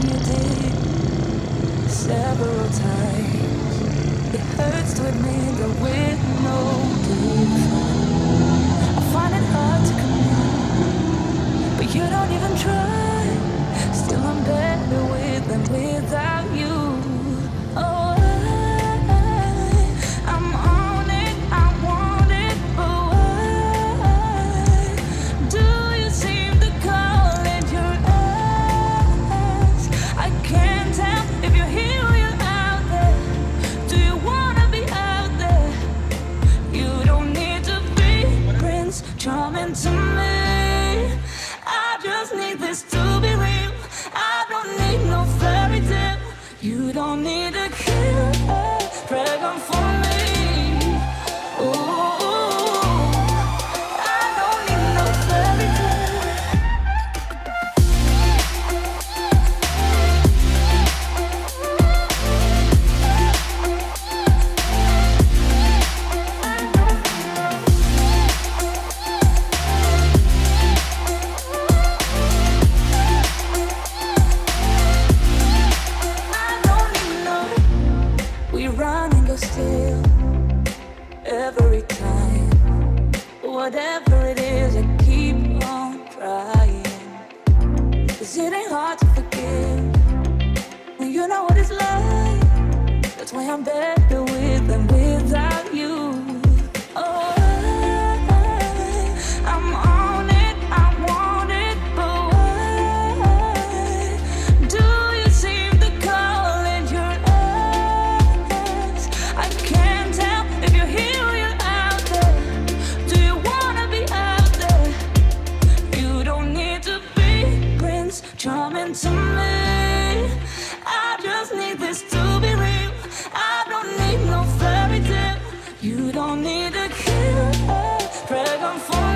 you did several times. It hurts to admit that we're no different. I find it hard to commit, but you don't even try. Still I'm better with than without you. Oh, I'm on it, I want it, but why do you seem to call it your eyes? I can't tell if you're here or you're out there. Do you wanna be out there? You don't need to be Prince Charming to me. I just need this to be real. I don't need no fairy tale. You don't need a killer dragon for me. Ooh, I don't need no fairy tale. We run and go still every time. Whatever it is, I keep on trying. 'Cause it ain't hard to forgive when you know what it's like. That's why I'm better with than without you. Oh, I'm on it, I want it, but why do you seem to call it your eyes? I can't tell if you're here or you're out there. Do you wanna be out there? You don't need to be Prince Charming to me. I just need this to be real. I don't need no fairy tale. You don't need a killer dragon for